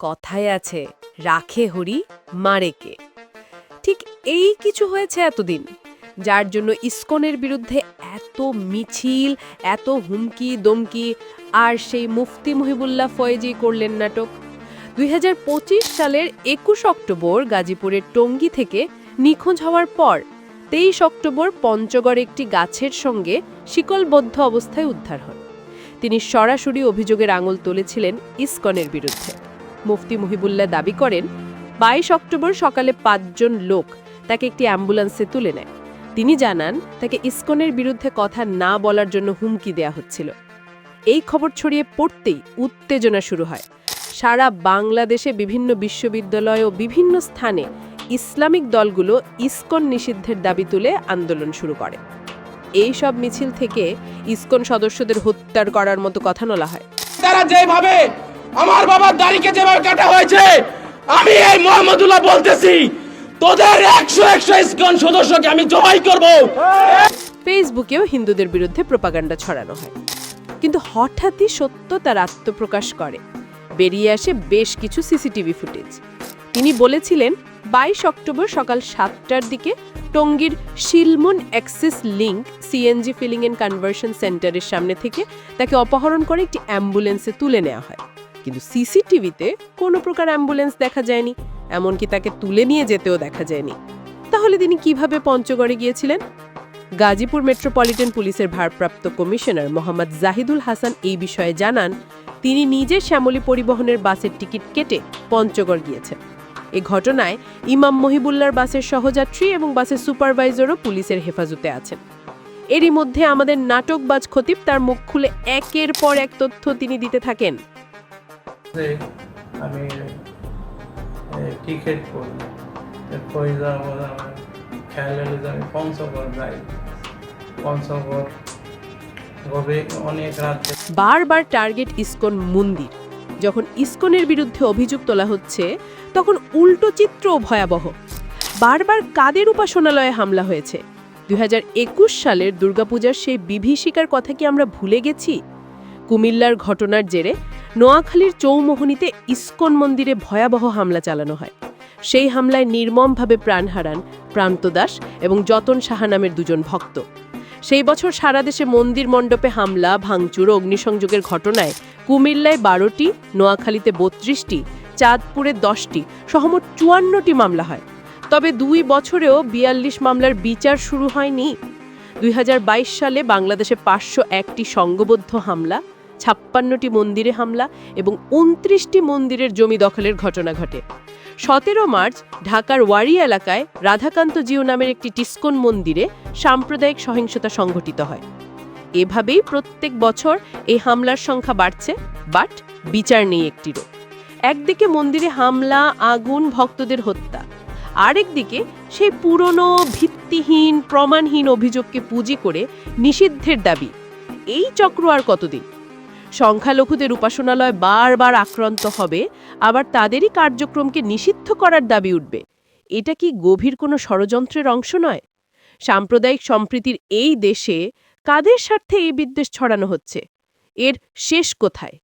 কথায় আছে রাখে হরি মারে কে। ঠিক এই কিছু হয়েছে এতদিন, যার জন্য ইসকনের বিরুদ্ধে এত মিছিল, এত হুমকি দমকি, আর সেই মুফতি মুহিবুল্লাহ ফয়েজি করলেন নাটক। ২০২৫ সালের ২১ অক্টোবর গাজীপুরের টঙ্গী থেকে নিখোঁজ হওয়ার পর ২৩ অক্টোবর পঞ্চগড় একটি গাছের সঙ্গে শিকলবদ্ধ অবস্থায় উদ্ধার হন। তিনি সরাসরি অভিযোগের আঙুল তুলেছিলেন ইসকনের বিরুদ্ধে। মুফতি মুহিবুল্লাহ দাবি করেন ২২ অক্টোবর সকালে ৫ জন লোক তাকে একটি অ্যাম্বুলেন্সে তুলে নেয়। তিনি জানান তাকে ইসকনের বিরুদ্ধে কথা না বলার জন্য হুমকি দেয়া হচ্ছিল। এই খবর ছড়িয়ে পড়তেই উত্তেজনা শুরু হয়। সারা বাংলাদেশে বিভিন্ন বিশ্ববিদ্যালয় ও বিভিন্ন স্থানে ইসলামিক দলগুলো ইসকন নিষিদ্ধের দাবি তুলে আন্দোলন শুরু করে। এই সব মিছিল থেকে ইসকন সদস্যদের হত্যার করার মতো কথা বলা হয়। তারা যেভাবে আমার বাবার দাড়িকে যেভাবে কাটা হয়েছে, আমি এই মোহাম্মদুল্লাহ বলতেছি, তোদের ১০০ ইসকন সদস্যকে আমি জবাই করব। ফেসবুকেও হিন্দুদের বিরুদ্ধে প্রপাগান্ডা ছড়ানো হয়, কিন্তু হঠাৎই সত্য তার আত্মপ্রকাশ করে। বেরিয়ে আসে বেশ কিছু সিসিটিভি ফুটেজ। তিনি বলেছিলেন ২২ অক্টোবর সকাল ৭টার দিকে টঙ্গীর Shilmun axis link CNG filling and conversion সেন্টারের সামনে থেকে তাকে অপহরণ করে একটি অ্যাম্বুলেন্সে তুলে নেওয়া হয়। কিন্তু সিসিটিভিতে কোনো প্রকার অ্যাম্বুলেন্স দেখা যায়নি, এমনকি তাকে তুলে নিয়ে যেতেও দেখা যায়নি। তাহলে তিনি কিভাবে পঞ্চগড়ে গিয়েছিলেন? গাজীপুর মেট্রোপলিটন পুলিশের ভারপ্রাপ্ত কমিশনার মোহাম্মদ জাহিদুল হাসান এই বিষয়ে জানান, তিনি নিজে শ্যামলী পরিবহনের বাসের টিকিট কেটে পঞ্চগড় গিয়েছেন। এই ঘটনায় ইমাম মহিবুল্লাহর বাসের সহযাত্রী এবং বাসের সুপারভাইজারও পুলিশের হেফাজতে আছেন। এরই মধ্যে আমাদের নাটকবাজ খতিব তার মুখ খুলে একের পর এক তথ্য তিনি দিতে থাকেন। আমি টিকিট করি, এরপরে খেয়াল হলে যে আমি পঞ্চগড় যাই। পঞ্চগড় অনেক রাত বারবার টার্গেট ইসকন মন্দির। যখন ইসকনের বিরুদ্ধে অভিযোগ তোলা হচ্ছে, তখন উল্টো চিত্র ভয়াবহ। বারবার কাদের উপাসনালয়ে হামলা হয়েছে? ২০২১ সালের দুর্গাপূজার সেই বিভীষিকার কথা কি আমরা ভুলে গেছি? কুমিল্লার ঘটনার জেরে নোয়াখালীর চৌমোহনীতে ইসকন মন্দিরে ভয়াবহ হামলা চালানো হয়। সেই হামলায় নির্মমভাবে প্রাণ হারান প্রান্ত দাস এবং যতন সাহা নামের দুজন ভক্ত। সেই বছর সারা দেশে মন্দির মণ্ডপে হামলা, ভাঙচুর ও অগ্নিসংযোগের ঘটনায় কুমিল্লায় ১২টি, নোয়াখালীতে ৩২টি, চাঁদপুরে 10টি সহমোট ৫৪টি মামলা হয়। তবে ২ বছরেও ৪২ মামলার বিচার শুরু হয়নি। ২০২২ সালে বাংলাদেশে ৫০১টি সংঘবদ্ধ হামলা, ৫৬টি মন্দিরে হামলা এবং ২৯টি মন্দিরের জমি দখলের ঘটনা ঘটে। ১৭ মার্চ ঢাকার ওয়ারি এলাকায় রাধাকান্ত জিউ নামের একটি ইসকন মন্দিরে সাম্প্রদায়িক সহিংসতা সংঘটিত হয়। এভাবেই প্রত্যেক বছর এই হামলার সংখ্যা বাড়ছে, বাট বিচার নেই একটিরও। একদিকে মন্দিরে হামলা, আগুন, ভক্তদের হত্যা, আরেকদিকে সেই পুরনো ভিত্তিহীন প্রমাণহীন অভিযোগকে পুঁজি করে নিষিদ্ধের দাবি। এই চক্র আর কতদিন? সংখ্যালঘুদের উপাসনালয় বারবার আক্রান্ত হবে, আবার তাদেরই কার্যক্রমকে নিষিদ্ধ করার দাবি উঠবে। এটা কি গভীর কোনো ষড়যন্ত্রের অংশ নয়? সাম্প্রদায়িক সম্প্রীতির এই দেশে কাদের স্বার্থে এই বিদ্বেষ ছড়ানো হচ্ছে? এর শেষ কোথায়?